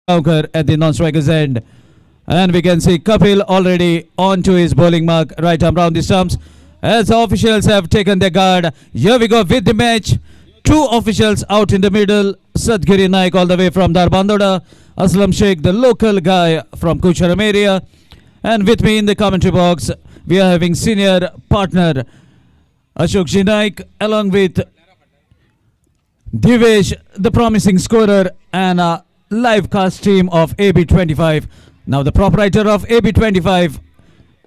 Gaukar at the non-striker's end. And we can see Kapil already onto his bowling mark, right arm round the stumps. As the officials have taken their guard, here we go with the match. Two officials out in the middle, Sadgiri Naik all the way from Darbandoda, Aslam Sheikh, the local guy from Kucharam area. And with me in the commentary box, we are having senior partner Ashok Naik along with Divesh, the promising scorer, and a live cast team of AB25. Now the proprietor of AB25,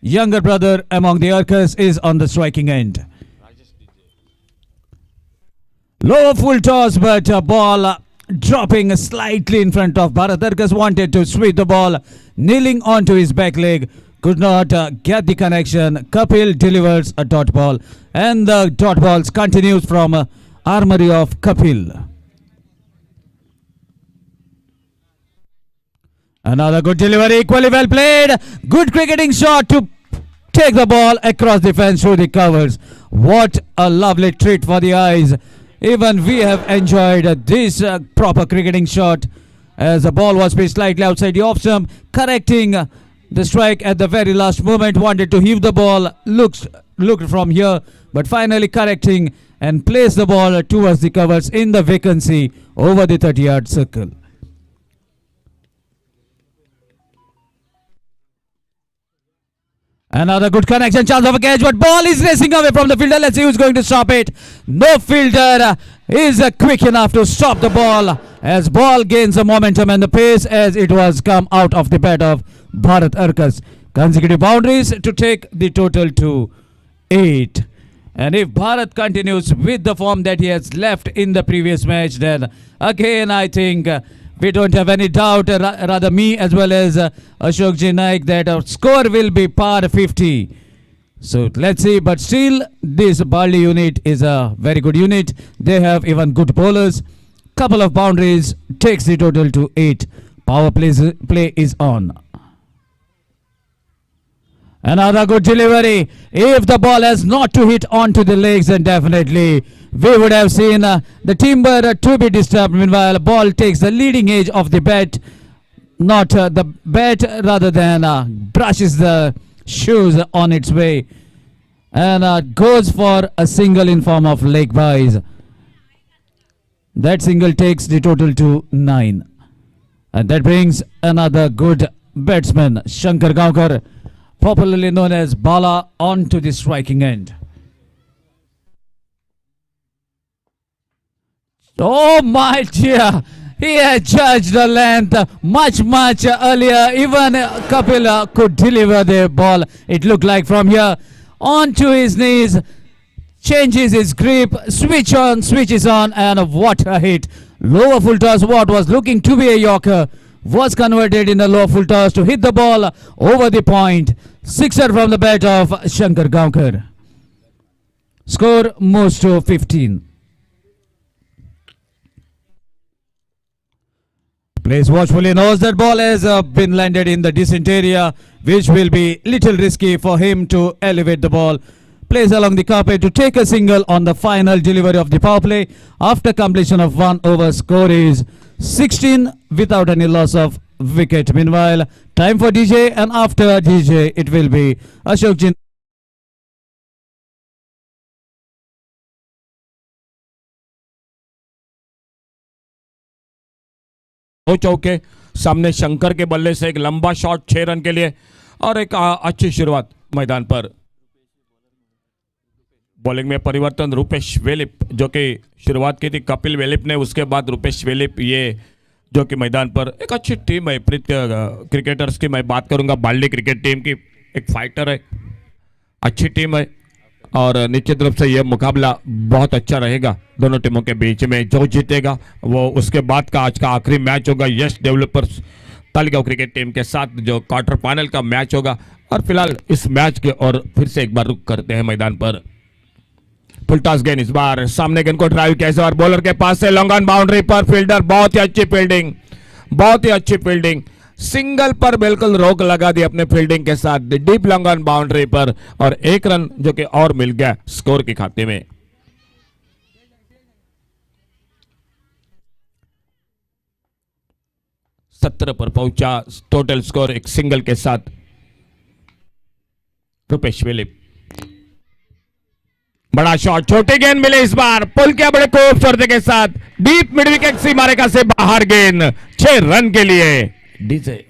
younger brother among the Arcas, is on the striking end. Low full toss, but a ball dropping slightly in front of Bharat. Arcas wanted to sweep the ball, kneeling onto his back leg. Could not get the connection. Kapil delivers a dot ball, and the dot balls continues from armory of Kapil. Another good delivery, equally well played. Good cricketing shot to take the ball across the fence through the covers. What a lovely treat for the eyes. Even we have enjoyed this proper cricketing shot as the ball was pitched slightly outside the off stump, correcting the strike at the very last moment. Wanted to heave the ball, looked from here, but finally correcting and placed the ball towards the covers in the vacancy over the 30-yard circle. Another good connection, chance of a catch, but ball is racing away from the fielder. Let's see who's going to stop it. No fielder is quick enough to stop the ball as ball gains the momentum and the pace as it was come out of the bat of Bharat Arcas. Consecutive boundaries to take the total to 8. And if Bharat continues with the form that he has left in the previous match, then again I think we don't have any doubt, rather me as well as Ashok Naik, that our score will be par 50. So let's see, but still this Bali unit is a very good unit. They have even good bowlers. Couple of boundaries takes the total to 8. Power play is on. Another good delivery. If the ball has not to hit onto the legs, then definitely we would have seen the timber to be disturbed. Meanwhile, ball takes the leading edge of the bat, not the bat, rather than brushes the shoes on its way and goes for a single in form of leg byes. That single takes the total to 9. And that brings another good batsman, Shankar Gaukar, popularly known as Bala, onto the striking end. Oh my dear, he had judged the length much earlier. Even Kapil could deliver the ball, it looked like, from here onto his knees. Changes his grip, switches on, and what a hit. Lower full toss, what was looking to be a Yorker, was converted in a low full toss to hit the ball over the point. Sixer from the bat of Shankar Gaukar. Score moves to 15. Plays watchfully, knows that ball has been landed in the decent area, which will be little risky for him to elevate the ball. Plays along the carpet to take a single on the final delivery of the power play. After completion of 1 over, score is 16 without any loss of wicket. Meanwhile, time for DJ, and after DJ it will be Ashok Ji. चौके सामने शंकर के बल्ले से एक लंबा shot 6 run के लिए और एक अच्छी शुरुआत मैदान पर। बॉलिंग में परिवर्तन, रूपेश वेलिप जो कि शुरुआत की थी कपिल वेलिप ने, उसके बाद रूपेश वेलिप, ये जो कि मैदान पर एक अच्छी टीम है। प्रित क्रिकेटर्स की मैं बात करूंगा, बाल्डी क्रिकेट टीम की, एक फाइटर है, अच्छी टीम है और निश्चित रूप से यह मुकाबला बहुत अच्छा रहेगा दोनों टीमों के बीच में। जो जीतेगा वो उसके बाद का आज का आखिरी मैच होगा यश डेवलपर्स तालिगांव क्रिकेट टीम के साथ, जो क्वार्टर फाइनल का मैच होगा। और फिलहाल इस मैच के और फिर से एक बार रुक करते हैं मैदान पर। फुल टॉस गेंद, इस बार सामने गेंद को ड्राइव कैसे और बॉलर के पास से लॉन्ग ऑन बाउंड्री पर फील्डर, बहुत ही अच्छी फील्डिंग, बहुत ही अच्छी फील्डिंग, सिंगल पर बिल्कुल रोक लगा दी अपने फील्डिंग के साथ डीप लॉन्ग ऑन बाउंड्री पर, और 1 रन जो कि और मिल गया स्कोर के खाते में। 17 पर पहुंचा टोटल स्कोर एक सिंगल के साथ। रुपेश वेलिप बड़ा शॉट, छोटी गेंद मिले इस बार, पुल किया बड़े खूबसूरती के साथ, डीप मिड विकेट सीमा रेखा से बाहर गेंद, 6 रन के लिए डीजे।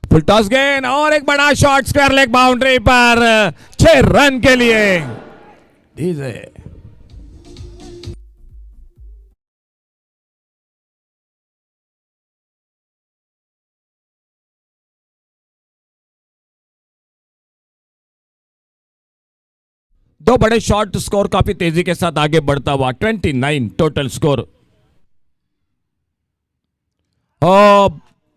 फुल टॉस गेंद और एक बड़ा शॉट स्क्वायर लेग बाउंड्री पर, 6 रन के लिए डीजे। दो बड़े शॉट, स्कोर काफी तेजी के साथ आगे बढ़ता हुआ, 29 टोटल स्कोर।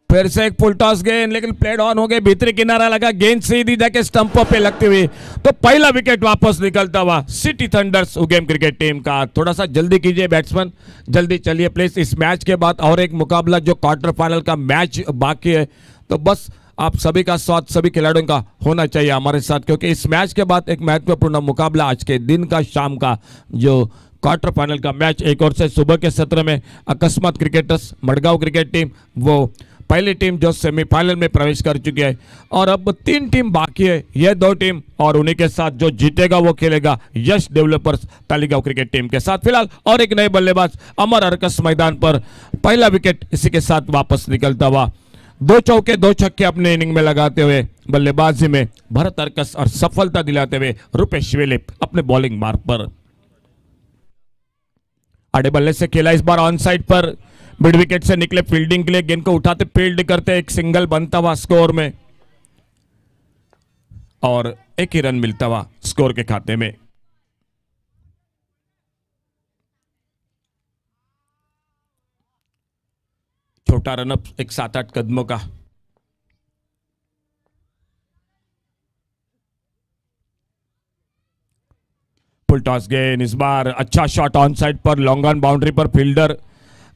फिर से एक फुल टॉस गेंद, लेकिन प्लेड ऑन हो गए, भीतरी किनारा लगा, गेंद सीधी जाके स्टंपों पे लगती हुई, तो पहला विकेट वापस निकलता हुआ सिटी थंडर्स उगेम क्रिकेट टीम का। थोड़ा सा जल्दी कीजिए बैट्समैन, जल्दी चलिए प्लीज। इस मैच के बाद और एक मुकाबला जो क्वार्टर फाइनल का मैच बाकी है, तो बस आप सभी का साथ, सभी खिलाड़ियों का होना चाहिए हमारे साथ, क्योंकि इस मैच के बाद एक महत्वपूर्ण मुकाबला आज के दिन का, शाम का जो क्वार्टर फाइनल का मैच, एक और से सुबह के सत्र में अकस्मात क्रिकेटर्स मडगांव क्रिकेट टीम, वो पहली टीम जो सेमीफाइनल में प्रवेश कर चुकी है, और अब 3 टीम बाकी है, ये 2 टीम और उन्हीं के साथ जो जीतेगा वो खेलेगा यश डेवलपर्स तालिगांव क्रिकेट टीम के साथ। फिलहाल और एक नए बल्लेबाज अमर अर्कस मैदान पर, पहला विकेट इसी के साथ वापस निकलता हुआ, 2 चौके 2 छक्के अपने इनिंग में लगाते हुए बल्लेबाजी में भरत अर्कस और सफलता दिलाते हुए रुपेश वेलिप अपने बॉलिंग मार्ग पर। आड़े बल्ले से खेला इस बार ऑन साइड पर, मिड विकेट से निकले फील्डिंग के लिए, गेंद को उठाते फील्ड करते, एक सिंगल बनता हुआ स्कोर में, और एक ही रन मिलता हुआ स्कोर के खाते में। छोटा रनअप, एक 7-8 कदमों का। फुल टॉस गेंद इस बार, अच्छा शॉट ऑन साइड पर, लॉन्ग ऑन बाउंड्री पर, फील्डर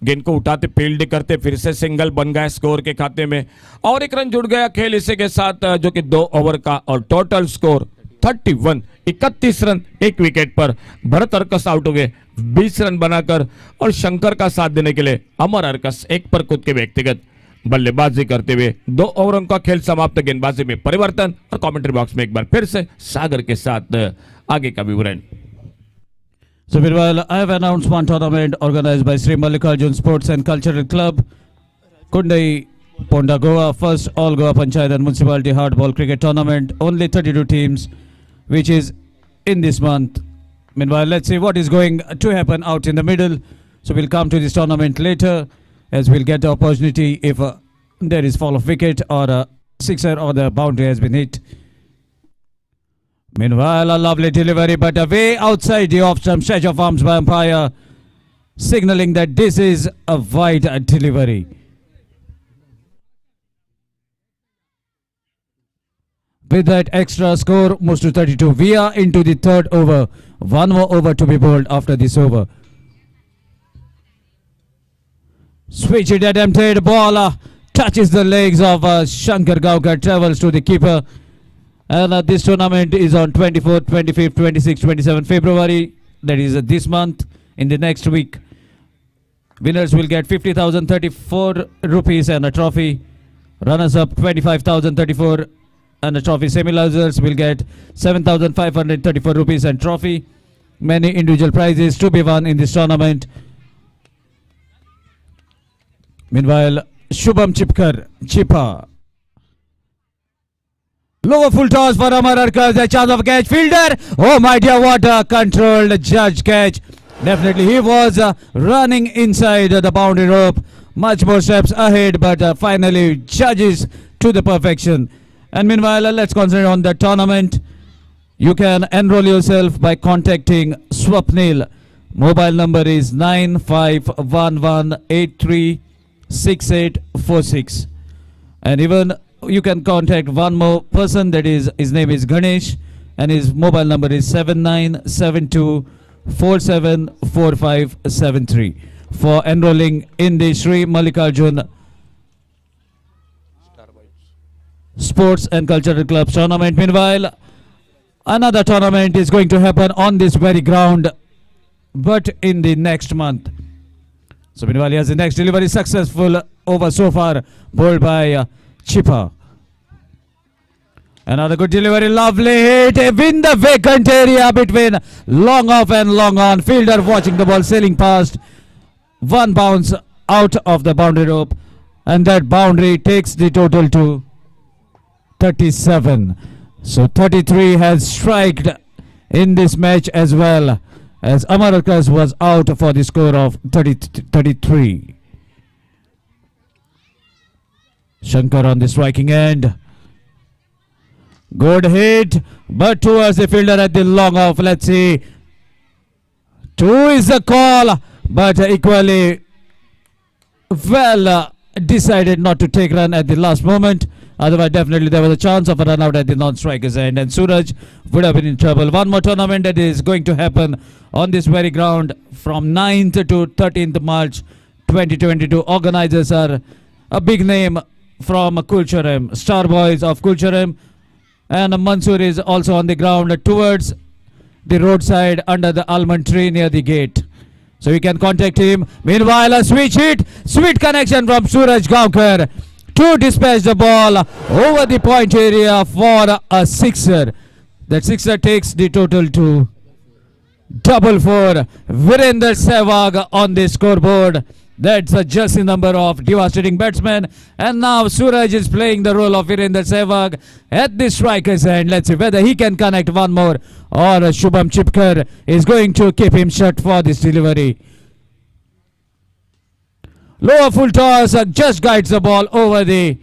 गेंद को उठाते फील्ड करते, फिर से सिंगल बन गया स्कोर के खाते में, और एक रन जुड़ गया खेल इसी के साथ, जो कि 2 ओवर का, और टोटल स्कोर 31, 31 रन एक विकेट पर। भरत अर्कस आउट हो गए 20 रन बनाकर, और शंकर का साथ देने के लिए अमर अर्कस एक पर खुद के व्यक्तिगत बल्लेबाजी करते हुए 2 ओवरों का खेल समाप्त, गेंदबाजी में परिवर्तन, और कमेंट्री बॉक्स में एक बार फिर से सागर के साथ आगे का विवरण। So meanwhile, I have announced one tournament organized by Sri Mallikarjun Sports and Cultural Club, Kundai, Ponda, Goa. First all Goa Panchayat Municipality Hardball Cricket Tournament. Only 32 teams, which is in this month. Meanwhile, let's see what is going to happen out in the middle. So we'll come to this tournament later, as we'll get the opportunity if there is fall of wicket or a sixer or the boundary has been hit. Meanwhile, a lovely delivery, but away outside the off-stump, stretch of arms by umpire, signaling that this is a wide delivery. With that, extra score moves to 32. We are into the 3rd over. One more over to be bowled after this over. Switch it attempted. Ball touches the legs of Shankar Gaukar, travels to the keeper. And this tournament is on 24th, 25th, 26th, 27th February. That is this month. In the next week, winners will get 50,034 rupees and a trophy. Runners up 25,034 and a trophy. Semi-losers will get 7,534 rupees and trophy. Many individual prizes to be won in this tournament. Meanwhile, Shubham Chipa. Lower full toss for Amar Arkas, a chance of catch. Fielder, oh my dear, what a controlled judge catch. Definitely he was running inside the boundary rope. Much more steps ahead, but finally judges to the perfection. And meanwhile, let's concentrate on the tournament. You can enroll yourself by contacting Swapnil. Mobile number is 9511836846. And even you can contact one more person, that is, his name is Ganesh, and his mobile number is 7972474573 for enrolling in the Sri Mallikarjun Sports and Cultural Clubs tournament. Meanwhile, another tournament is going to happen on this very ground, but in the next month. So meanwhile, yes, the next delivery successful over so far, bowled by Chipper. Another good delivery, lovely hit in the vacant area between long off and long on. Fielder watching the ball sailing past. One bounce out of the boundary rope, and that boundary takes the total to 37. So 33 has striked in this match as well, as Amarakas was out for the score of 33. Shankar on the striking end. Good hit, but towards the fielder at the long off. Let's see. 2 is the call, but equally well decided not to take run at the last moment. Otherwise, definitely there was a chance of a run out at the non-striker's end, and Suraj would have been in trouble. One more tournament that is going to happen on this very ground from 9th to 13th March 2022. Organizers are a big name from Kulcharam, Star Boys of Kulcharam, and Mansoor is also on the ground towards the roadside under the almond tree near the gate. So you can contact him. Meanwhile, a switch hit, sweet connection from Suraj Gaonkar to dispatch the ball over the point area for a sixer. That sixer takes the total to 4-4. Virender Sehwag on the scoreboard. That's a jersey number of devastating batsman. And now Suraj is playing the role of Virender Sehwag at the striker's end. Let's see whether he can connect one more, or Shubham Chipkar is going to keep him shut for this delivery. Lower full toss just guides the ball over the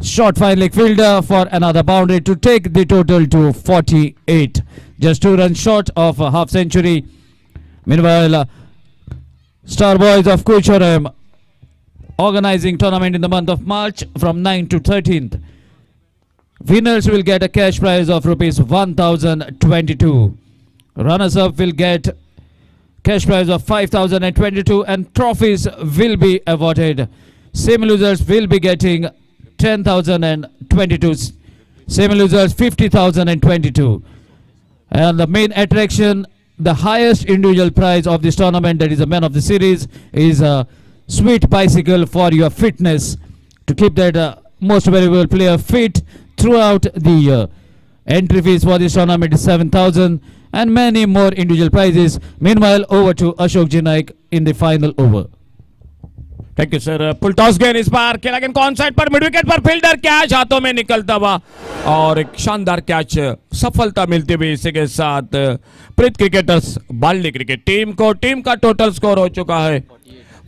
short fine leg fielder for another boundary to take the total to 48. Just 2 runs short of a half century. Meanwhile, Star Boys of Kulcharam organizing tournament in the month of March from 9th to 13th. Winners will get a cash prize of rupees 1022. Runners up will get cash prize of 5022, and trophies will be awarded. Semi losers will be getting 10,022. Semi losers 50,022. And the main attraction, the highest individual prize of this tournament, that is a man of the series, is a sweet bicycle for your fitness, to keep that most valuable player fit throughout the year. Entry fees for this tournament is 7,000 and many more individual prizes. Meanwhile, over to Ashok Jinaik in the final over. Thank you sir. Full toss गेंद इस बार खेला गेंद कौन side पर, mid wicket पर, fielder catch हाथों में निकलता हुआ और एक शानदार कैच, सफलता मिलती हुई. इसी के साथ प्रीत क्रिकेटर्स बाल्डी क्रिकेट टीम का टोटल स्कोर हो चुका है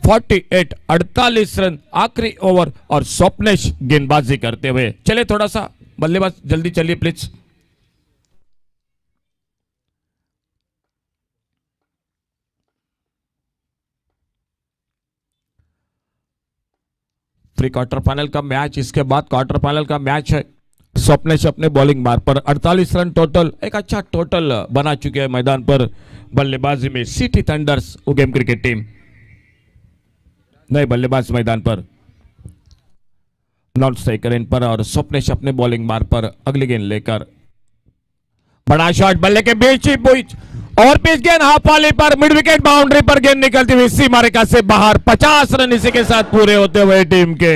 48. 48 रन आखिरी ओवर, और स्वप्नेश गेंदबाजी करते हुए. चले थोड़ा सा बल्लेबाज जल्दी चलिए प्लीज. प्री क्वार्टर फाइनल का मैच, इसके बाद क्वार्टर फाइनल का मैच है. स्वप्नेश अपने बॉलिंग मार पर 48 रन टोटल, एक अच्छा टोटल बना चुके हैं मैदान पर. बल्लेबाजी में सिटी थंडर्स उगेम क्रिकेट टीम, नए बल्लेबाज मैदान पर, नॉन स्ट्राइकर इन पर, और स्वप्नेश अपने बॉलिंग मार पर अगली गेंद लेकर. बड़ा शॉट बल्ले के बीच और पिच गेंद हाफ वाली पर, मिड विकेट बाउंड्री पर गेंद निकलती हुई सीमा रेखा से बाहर. 50 रन इसी के साथ पूरे होते हुए टीम के,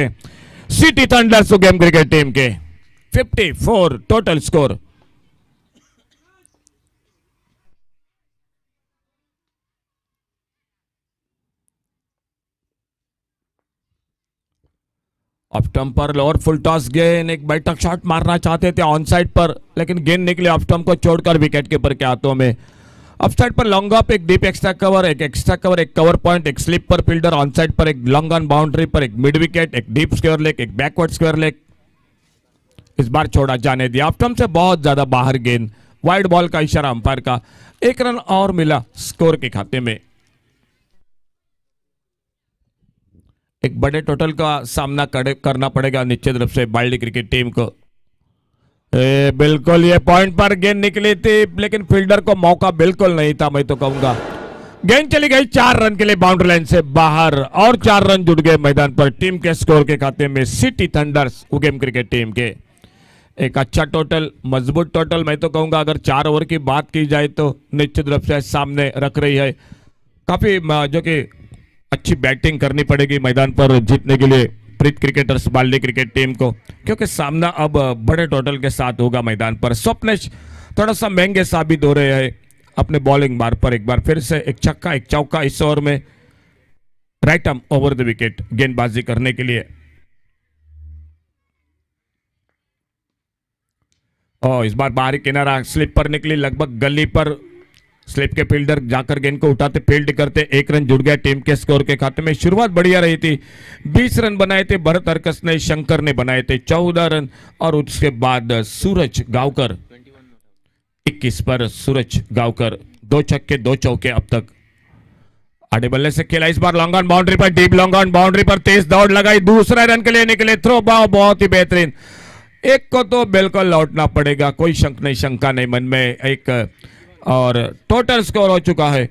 city thunder's game cricket team के 54 टोटल स्कोर. ऑफ स्टंप पर लोअर फुल टॉस गेंद, एक बैठक शॉट मारना चाहते थे ऑन साइड पर, लेकिन गेंद निकले ऑफ स्टंप को छोड़कर विकेट कीपर के हाथों में. ऑफ साइड पर लॉन्ग ऑफ, एक डीप एक्स्ट्रा कवर, एक एक्स्ट्रा कवर, एक कवर पॉइंट, एक स्लिप पर फील्डर, ऑन साइड पर एक लॉन्ग ऑन बाउंड्री पर एक मिड विकेट, एक डीप स्क्वायर लेग, एक बैकवर्ड स्क्वायर लेग. इस बार छोड़ा जाने दिया. ऑफ स्टंप से बहुत ज्यादा बाहर गेंद, वाइड बॉल का इशारा अंपायर का. 1 रन और मिला स्कोर के खाते में. एक बड़े टोटल का सामना करना पड़ेगा निश्चित रूप से बाल्डी क्रिकेट टीम को। बिल्कुल ये पॉइंट पर गेंद निकली थी, लेकिन फील्डर को मौका बिल्कुल नहीं था, मैं तो कहूंगा। गेंद चली गई 4 रन के लिए बाउंड्री लाइन से बाहर, और 4 रन जुड़ गए मैदान पर टीम के स्कोर के खाते में सिटी थंडर्स उगेम क्रिकेट टीम के। एक अच्छा टोटल, मजबूत टोटल, मैं तो कहूंगा। अगर 4 ओवर की बात की जाए तो निश्चित रूप से सामने रख रही है। काफी जो कि अच्छी बैटिंग करनी पड़ेगी मैदान पर जीतने के लिए प्रीत क्रिकेटर्स बाल्डी क्रिकेट टीम को, क्योंकि सामना अब बड़े टोटल के साथ होगा मैदान पर। स्वप्नेश थोड़ा सा महंगे साबित हो रहे हैं अपने बॉलिंग मार पर। एक बार फिर से एक छक्का एक चौका इस ओवर में, right arm over the wicket गेंदबाजी करने के लिए। और इस बार बाहरी किनारा स्लिप पर निकली, लगभग गली पर स्लिप के फील्डर जाकर गेंद को उठाते, फील्ड करते, 1 रन जुड़ गया टीम के स्कोर के खाते में। शुरुआत बढ़िया रही थी, 20 रन बनाए थे भरत अर्कस ने, शंकर ने बनाए थे 14 रन, और उसके बाद सूरज गांवकर 21 पर सूरज गांवकर 2 छक्के 2 चौके अब तक। आड़े बल्ले से खेला, इस बार लॉन्ग ऑन बाउंड्री पर, डीप लॉन्ग ऑन बाउंड्री पर तेज दौड़ लगाई, दूसरा रन के लिए निकले, थ्रो बाव बहुत ही बेहतरीन। एक को तो बिल्कुल लौटना पड़ेगा, कोई शंक नहीं, शंका नहीं मन में। एक और टोटल स्कोर हो चुका है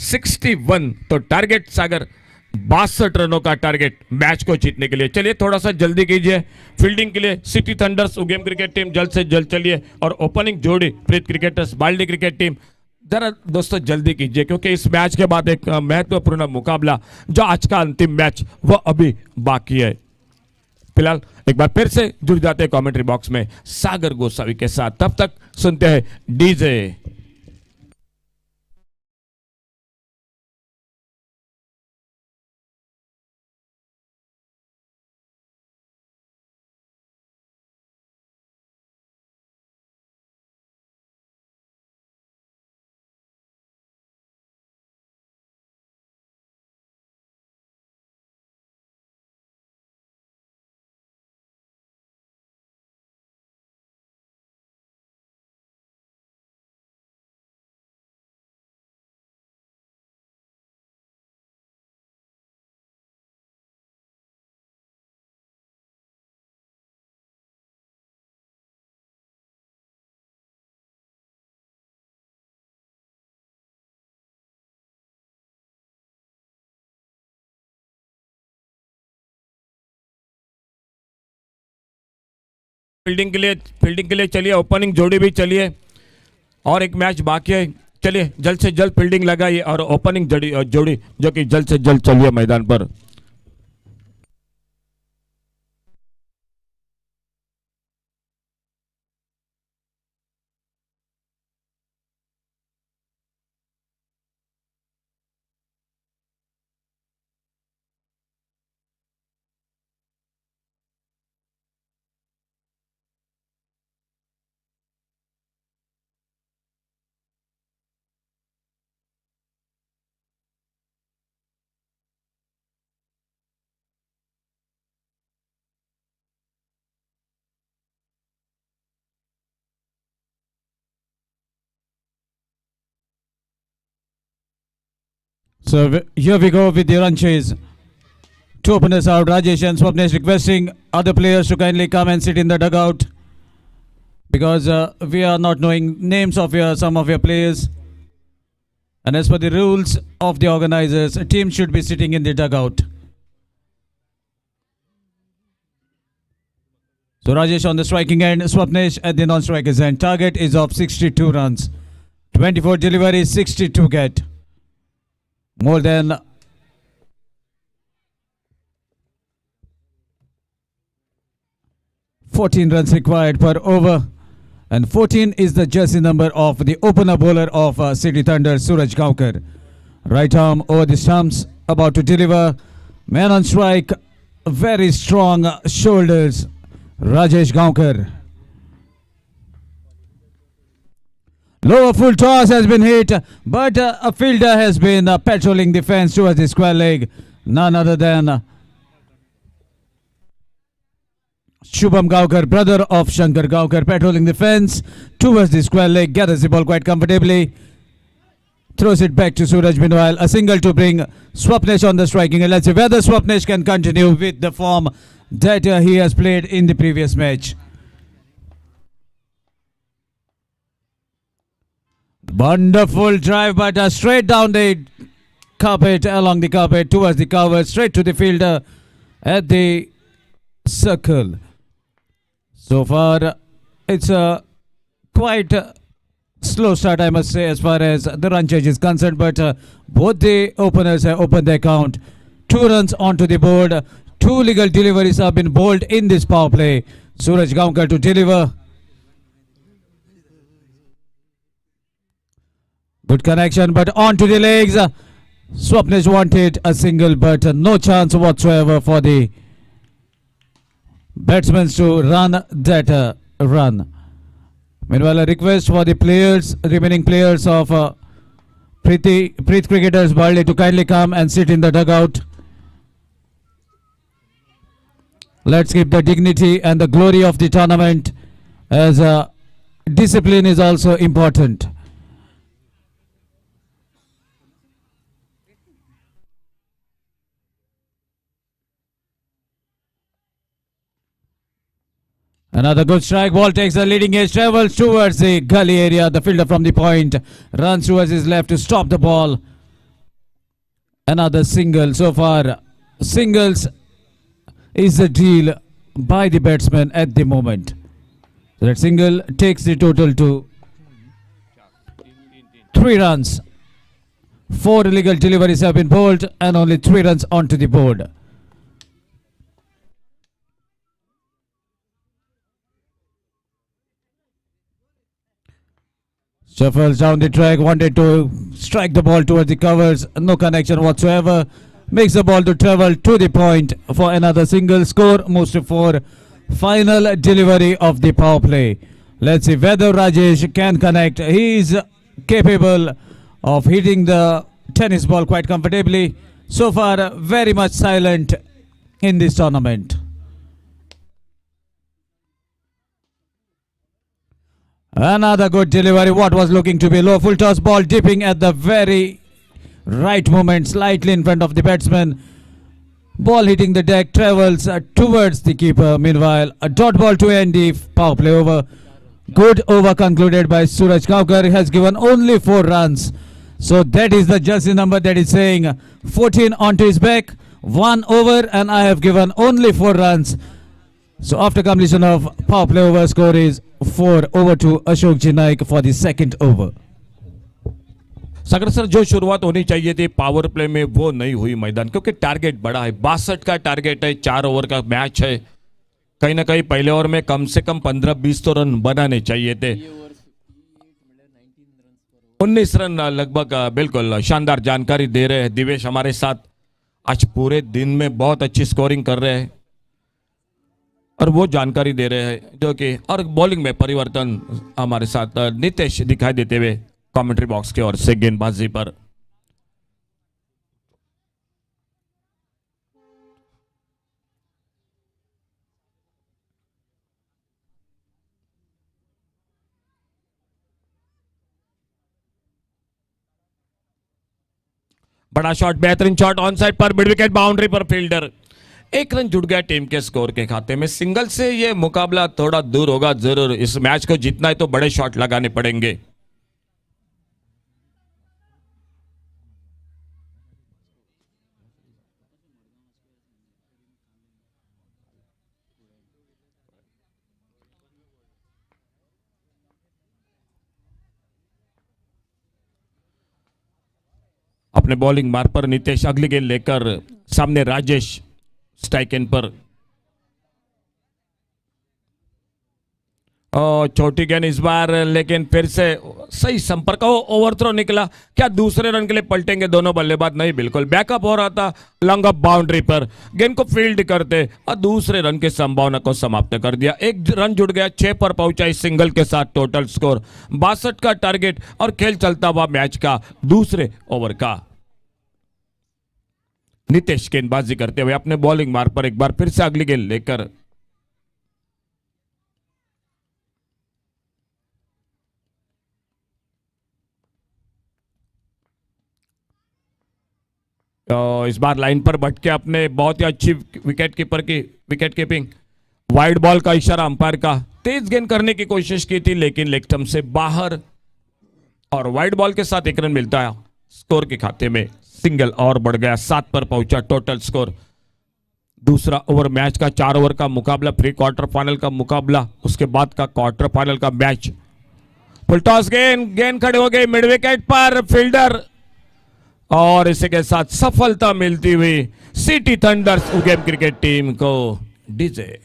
61। तो टारगेट सागर 62 रनों का टारगेट मैच को जीतने के लिए। चलिए थोड़ा सा जल्दी कीजिए फील्डिंग के लिए सिटी थंडर्स उगेम क्रिकेट टीम, जल्द से जल्द चलिए। और ओपनिंग जोड़ी प्रीत क्रिकेटर्स बाल्डी क्रिकेट टीम, जरा दोस्तों जल्दी कीजिए, क्योंकि इस मैच के बाद एक महत्वपूर्ण मुकाबला जो आज का अंतिम मैच वो अभी बाकी है। फिलहाल एक बार फिर से जुड़ जाते हैं कमेंट्री बॉक्स में सागर गोसावी के साथ, तब तक सुनते हैं डीजे। फील्डिंग के लिए चलिए, ओपनिंग जोड़ी भी चलिए, और एक मैच बाकी है। चलिए जल्द से जल्द फील्डिंग लगाइए और ओपनिंग जोड़ी जो कि जल्द से जल्द चलिए मैदान पर। So here we go with the run chase. To open us out, Rajesh and Swapnesh requesting other players to kindly come and sit in the dugout, because we are not knowing names of some of your players. And as per the rules of the organizers, a team should be sitting in the dugout. So Rajesh on the striking end, Swapnesh at the non-strikers end. Target is of 62 runs. 24 deliveries, 62 get. More than 14 runs required per over, and 14 is the jersey number of the opener bowler of City Thunder, Suraj Gaonkar. Right arm over the stumps, about to deliver. Man on strike, very strong shoulders, Rajesh Gaonkar. Lower full toss has been hit, but a fielder has been patrolling the fence towards the square leg. None other than Shubham Gaonkar, brother of Shankar Gaonkar, patrolling the fence towards the square leg. Gathers the ball quite comfortably. throws it back to Suraj. Meanwhile, a single to bring Swapnesh on the striking. And let's see whether Swapnesh can continue with the form that he has played in the previous match. Wonderful drive, but straight down the carpet, along the carpet, towards the cover, straight to the fielder at the circle. So far, it's a quite slow start, I must say, as far as the run change is concerned, but both the openers have opened their count. 2 runs onto the board. 2 legal deliveries have been bowled in this power play. Suraj Gaonkar to deliver. Good connection, but onto the legs. Swapnesh wanted a single, but no chance whatsoever for the batsmen to run that run. Meanwhile, a request for the players, remaining players of Prit cricketers Bali to kindly come and sit in the dugout. Let's keep the dignity and the glory of the tournament, as discipline is also important. Another good strike. Ball takes the leading edge, travels towards the gully area. The fielder from the point runs towards his left to stop the ball. Another single. So far, singles is the deal by the batsman at the moment. So that single takes the total to 3 runs. 4 illegal deliveries have been bowled and only 3 runs onto the board. Shuffles down the track, wanted to strike the ball towards the covers, no connection whatsoever. Makes the ball to travel to the point for another single. Score moves to 4. Final delivery of the power play. Let's see whether Rajesh can connect. He is capable of hitting the tennis ball quite comfortably. So far, very much silent in this tournament. Another good delivery. What was looking to be low, full toss ball dipping at the very right moment, slightly in front of the batsman. Ball hitting the deck, travels towards the keeper. Meanwhile, a dot ball to end the power play over. Good over concluded by Suraj Gaonkar. He has given only 4 runs. So that is the jersey number that is saying 14 onto his back, 1 over, and I have given only 4 runs. So after completion of power play over, score is 4 over to Ashok Ji Naik for the second over. Sagar sir, जो शुरुआत होनी चाहिए थी power play में वो नहीं हुई मैदान, क्योंकि टारगेट बड़ा है, 62 का टारगेट है, 4 ओवर का मैच है। कहीं ना कहीं पहले ओवर में कम से कम 15-20 तो रन बनाने चाहिए थे। 19 रन लगभग। बिल्कुल शानदार जानकारी दे रहे हैं दिवेश हमारे साथ। आज पूरे दिन में बहुत अच्छी स्कोरिंग कर रहे हैं और वो जानकारी दे रहे हैं जो कि, और बॉलिंग में परिवर्तन हमारे साथ नितेश दिखाई देते हुए कमेंट्री बॉक्स के ओर से गेंदबाजी पर। बड़ा शॉट, बेहतरीन शॉट ऑन साइड पर, मिड विकेट बाउंड्री पर फील्डर। 1 रन जुड़ गया टीम के स्कोर के खाते में। सिंगल से ये मुकाबला थोड़ा दूर होगा जरूर। इस मैच को जीतना है तो बड़े शॉट लगाने पड़ेंगे। अपने बॉलिंग मार्ग पर नितेश अगली गेंद लेकर, सामने राजेश स्ट्राइक एंड पर। छोटी गेंद इस बार, लेकिन फिर से सही संपर्क, ओवर थ्रो निकला। क्या दूसरे रन के लिए पलटेंगे दोनों बल्लेबाज? नहीं, बिल्कुल बैकअप हो रहा था लॉन्ग अप बाउंड्री पर। गेंद को फील्ड करते और दूसरे रन की संभावना को समाप्त कर दिया। 1 रन जुड़ गया, 6 पर पहुंचा इस सिंगल के साथ। टोटल स्कोर 62 का टारगेट और खेल चलता हुआ मैच का दूसरे ओवर का। नितेश गेंदबाजी करते हुए अपने बॉलिंग मार्ग पर एक बार फिर से अगली गेंद लेकर। इस बार लाइन पर बट के अपने बहुत ही अच्छी विकेट कीपिंग, वाइड बॉल का इशारा अंपायर का, तेज गेंद करने की कोशिश की थी लेकिन लेग स्टंप से बाहर, और वाइड बॉल के साथ 1 रन मिलता है स्कोर के खाते में, सिंगल और बढ़ गया, 7 पर पहुंचा टोटल स्कोर। दूसरा ओवर मैच का 4 ओवर का मुकाबला, प्री क्वार्टर फाइनल का मुकाबला, उसके बाद का क्वार्टर फाइनल का मैच। फुल टॉस गेंद खड़े हो गए मिड विकेट पर, फील्डर, और इसी के साथ सफलता मिलती हुई सिटी थंडर्स उगेम क्रिकेट टीम को डीजे।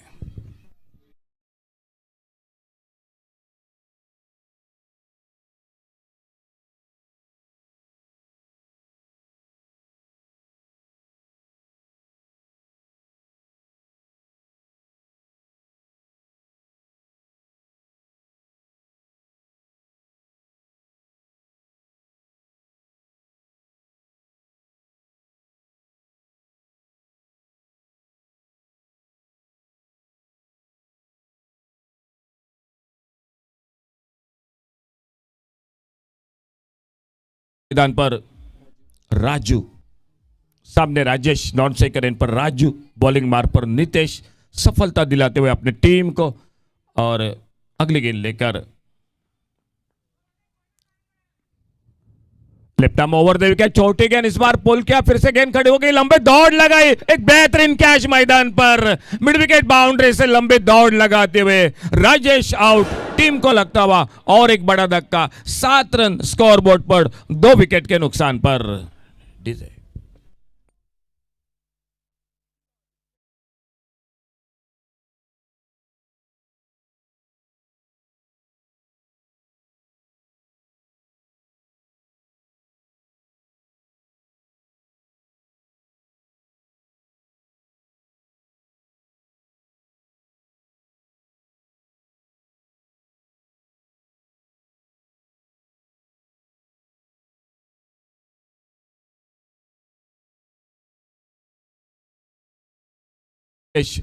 मैदान पर राजू, सामने राजेश, नॉन स्ट्राइकर एंड पर राजू, बॉलिंग मार पर नितेश, सफलता दिलाते हुए अपने टीम को, और अगली गेंद लेकर left arm over the wicket, छोटी गेंद, इस बार पुल किया, फिर से गेंद खड़ी हो गई, लंबे दौड़ लगाई, एक बेहतरीन कैच मैदान पर, मिड विकेट बाउंड्री से लंबे दौड़ लगाते हुए राजेश आउट, टीम को लगता हुआ और एक बड़ा धक्का, 7 रन स्कोरबोर्ड पर 2 विकेट के नुकसान पर डीजे।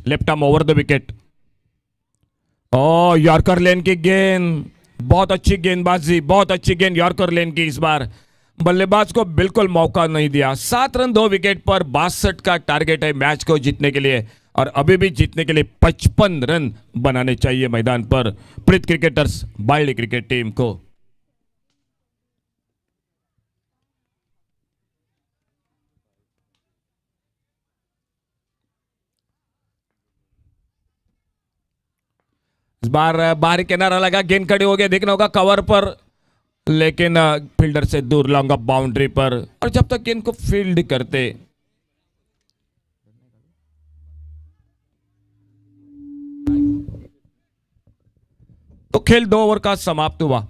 Left arm over the wicket, ओ यॉर्कर लेन की गेंद, बहुत अच्छी गेंदबाजी, बहुत अच्छी गेंद यॉर्कर लेन की, इस बार बल्लेबाज को बिल्कुल मौका नहीं दिया। 7 रन 2 विकेट पर 62 का टारगेट है मैच को जीतने के लिए, और अभी भी जीतने के लिए 55 रन बनाने चाहिए मैदान पर प्रीत क्रिकेटर्स बाइल्ड क्रिकेट टीम को। इस बार बाहरी किनारा लगा, गेंद खड़ी हो गया, देखना होगा कवर पर, लेकिन फील्डर से दूर लॉन्ग ऑफ बाउंड्री पर, और जब तक गेंद को फील्ड करते तो खेल 2 ओवर का समाप्त हुआ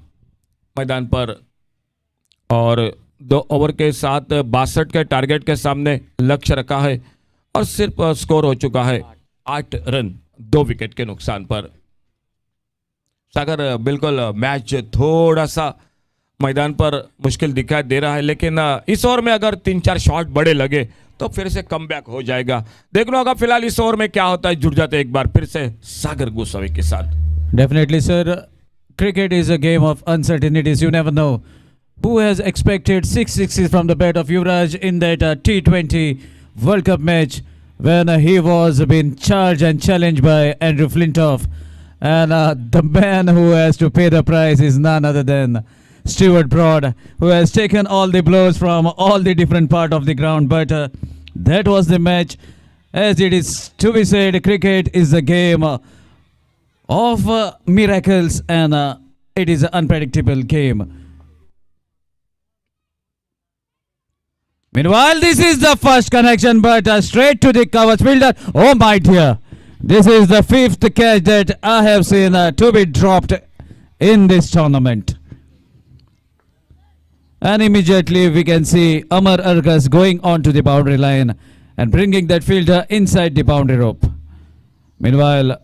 मैदान पर, और 2 ओवर के साथ 62 के टारगेट के सामने लक्ष्य रखा है, और सिर्फ स्कोर हो चुका है 8 रन 2 विकेट के नुकसान पर। सागर, बिल्कुल मैच थोड़ा सा मैदान पर मुश्किल दिखाई दे रहा है, लेकिन इस ओवर में अगर 3-4 शॉट बड़े लगे तो फिर से कमबैक हो जाएगा। देखना होगा फिलहाल इस ओवर में क्या होता है। जुड़ जाते एक बार फिर से सागर गोसावी के साथ। Definitely, sir. Cricket is a game of uncertainties. You never know who has expected 6 sixes from the bat of Yuvraj in that T20 World Cup match when he was being charged and challenged by Andrew Flintoff. And the man who has to pay the price is none other than Stuart Broad, who has taken all the blows from all the different part of the ground. But that was the match. As it is to be said, cricket is a game of miracles, and it is an unpredictable game. Meanwhile, this is the first connection, but straight to the cover fielder. Oh my dear. This is the 5th catch that I have seen to be dropped in this tournament. And immediately we can see Amar Argas going on to the boundary line and bringing that fielder inside the boundary rope. Meanwhile,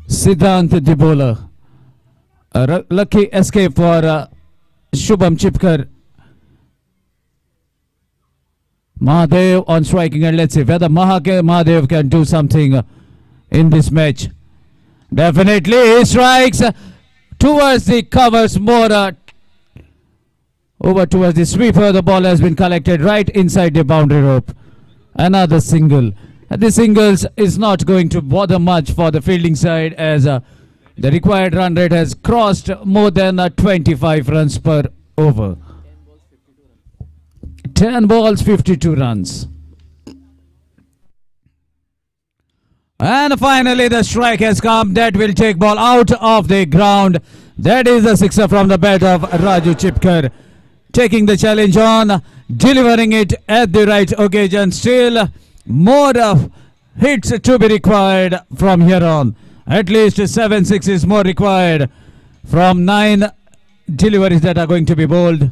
Siddhant the bowler. A lucky escape for Shubham Chipkar. Mahadev on striking, and let's see whether Mahadev can do something in this match. Definitely he strikes towards the covers more Over towards the sweeper. The ball has been collected right inside the boundary rope. Another single. The singles is not going to bother much for the fielding side, as the required run rate has crossed more than 25 runs per over. 10 balls, 52 runs. And finally the strike has come. That will take ball out of the ground. That is a sixer from the bat of Raju Chipkar. Taking the challenge on, delivering it at the right occasion. Still more hits to be required from here on. At least 7 sixes more required from 9 deliveries that are going to be bowled.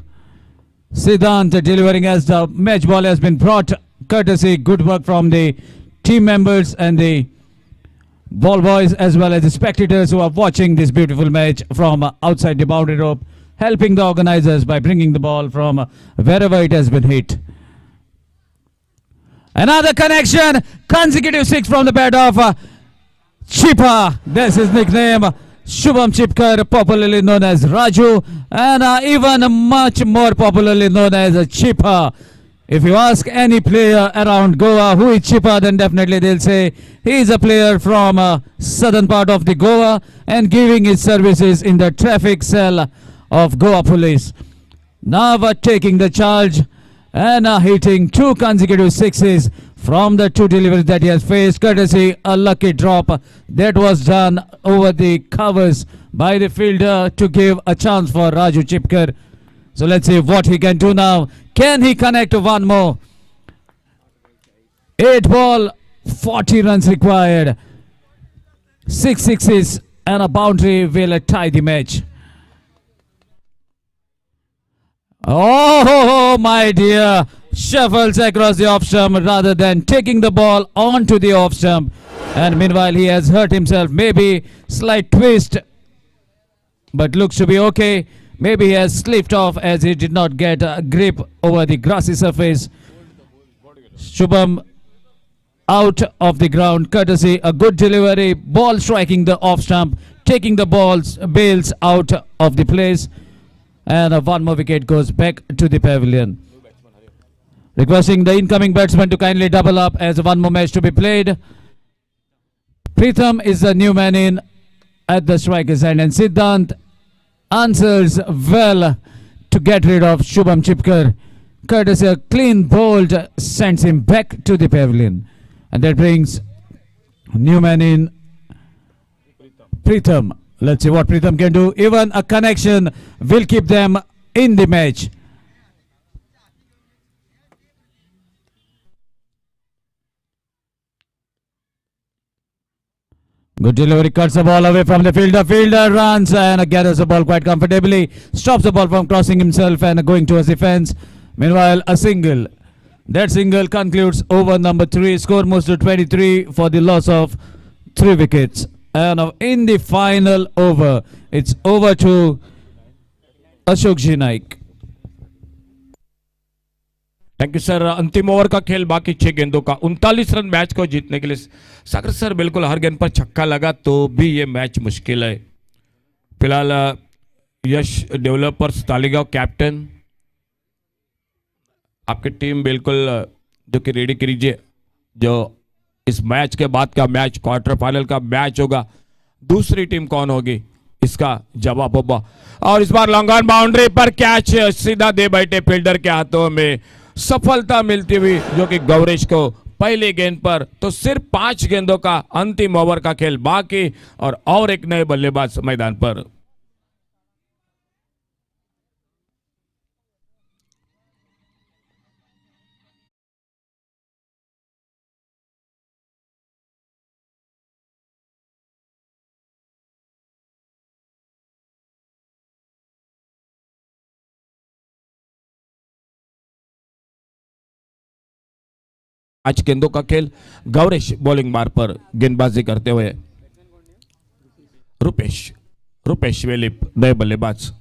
Siddhant delivering as the match ball has been brought, courtesy good work from the team members and the ball boys, as well as the spectators who are watching this beautiful match from outside the boundary rope, helping the organizers by bringing the ball from wherever it has been hit. Another connection, consecutive 6 from the bat of Chipa. That's his nickname. Shubham Chipkar, popularly known as Raju, and even much more popularly known as Chipa. If you ask any player around Goa who is Chipa, then definitely they'll say he is a player from southern part of the Goa and giving his services in the traffic cell of Goa Police. Now taking the charge and hitting 2 consecutive sixes from the 2 deliveries that he has faced, courtesy a lucky drop that was done over the covers by the fielder to give a chance for Raju Chipkar. So let's see what he can do now. Can he connect one more? 8 ball, 40 runs required. 6 sixes and a boundary will tie the match. Oh my dear, shuffles across the off stump rather than taking the ball onto the off stump. And meanwhile he has hurt himself, maybe slight twist, but looks to be okay. Maybe he has slipped off as he did not get a grip over the grassy surface. Shubham out of the ground, courtesy a good delivery, ball striking the off stump, taking the bails out of the place. And one more wicket goes back to the pavilion. Requesting the incoming batsman to kindly double up as one more match to be played. Pritham is the new man in at the striker's end, and Siddhant answers well to get rid of Shubham Chipkar. Courtesy a clean bowled sends him back to the pavilion. And that brings new man in Pritham. Let's see what Pritham can do. Even a connection will keep them in the match. Good delivery, cuts the ball away from the fielder. Fielder runs and gathers the ball quite comfortably. Stops the ball from crossing himself and going towards the fence. Meanwhile, a single. That single concludes over number 3. Score moves to 23 for the loss of 3 wickets. And in the final over, it's over to Ashok Ji Naik. Thank you sir. अंतिम over का खेल, बाकी 6 गेंदों का 39 run match को जीतने के लिए। सागर सर बिल्कुल हर गेंद पर छक्का लगा तो भी ये मैच मुश्किल है। फिलहाल यश डेवलपर्स तालिगांव कैप्टन, आपकी टीम बिल्कुल जो कि रेडी कीजिए। जो इस मैच के बाद का मैच क्वार्टर फाइनल का मैच होगा, दूसरी टीम कौन होगी इसका जवाब होगा। और इस बार लॉन्ग ऑन बाउंड्री पर कैच सीधा दे बैठे फील्डर के हाथों में। सफलता मिलती हुई जो कि गौरेश को पहली गेंद पर। तो सिर्फ 5 गेंदों का अंतिम ओवर का खेल बाकी और एक नए बल्लेबाज मैदान पर। आज गेंदों का खेल, गौरेश बॉलिंग मार पर गेंदबाजी करते हुए। रुपेश वेलिप नए बल्लेबाज।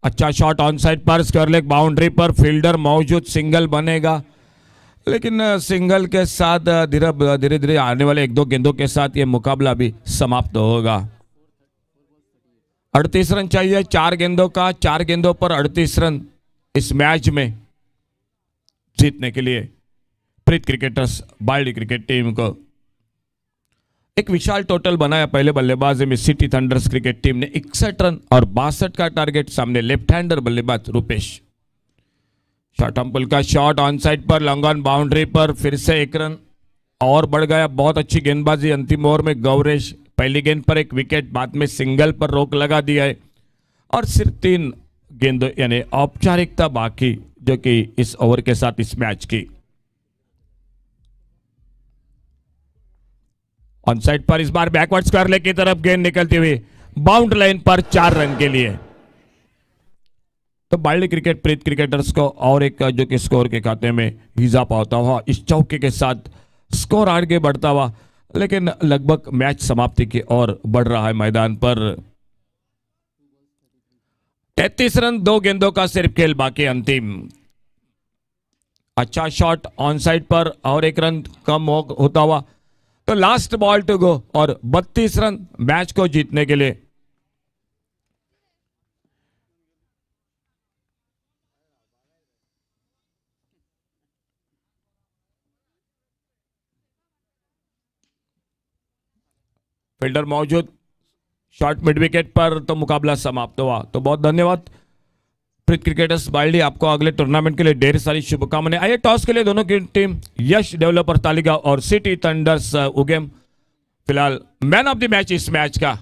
अच्छा शॉट ऑन साइड पर, स्क्वायर लेग बाउंड्री पर, फील्डर मौजूद, सिंगल बनेगा। लेकिन सिंगल के साथ धीरे धीरे आने वाले 1-2 गेंदों के साथ ये मुकाबला भी समाप्त होगा। 38 रन चाहिए 4 गेंदों का, 4 गेंदों पर 38 रन इस मैच में जीतने के लिए प्रीत क्रिकेटर्स बाल्डी क्रिकेट टीम को एक विशाल टोटल बनाया। पहले बल्लेबाजी में सिटी थंडर्स क्रिकेट टीम ने 61 रन और 62 का टारगेट, सामने लेफ्ट हैंडर बल्लेबाज रुपेश। शॉर्ट अंपुल का शॉट ऑन साइड पर, लॉन्ग ऑन बाउंड्री पर, फिर से 1 रन और बढ़ गया। बहुत अच्छी गेंदबाजी अंतिम ओवर में गौरेश, पहली गेंद पर एक विकेट, बाद में सिंगल पर रोक लगा दिया है और सिर्फ 3 गेंदों यानी औपचारिकता बाकी जो कि इस ओवर के साथ इस मैच की। ऑन साइड पर इस बार बैकवर्ड स्क्वायर लेग की तरफ गेंद निकलती हुई बाउंड लाइन पर 4 रन के लिए। तो बाल्डी क्रिकेट प्रीत क्रिकेटर्स को और एक जो कि स्कोर के खाते में इजाफा होता हुआ इस चौके के साथ स्कोर आगे बढ़ता हुआ, लेकिन लगभग मैच समाप्ति की ओर बढ़ रहा है मैदान पर। 33 रन 2 गेंदों का सिर्फ खेल बाकी अंतिम। अच्छा शॉट ऑन साइड पर और 1 रन कम होता हुआ, तो लास्ट बॉल टू गो और 32 रन मैच को जीतने के लिए। फील्डर मौजूद, शॉट मिड विकेट पर, तो मुकाबला समाप्त हुआ। तो बहुत धन्यवाद प्रीत क्रिकेटर्स बाल्डी, आपको अगले टूर्नामेंट के लिए ढेर सारी शुभकामनाएं। आइए टॉस के लिए दोनों की टीम यश डेवलपर तालिका और सिटी थंडर्स उगेम फिलहाल मैन ऑफ द मैच इस मैच का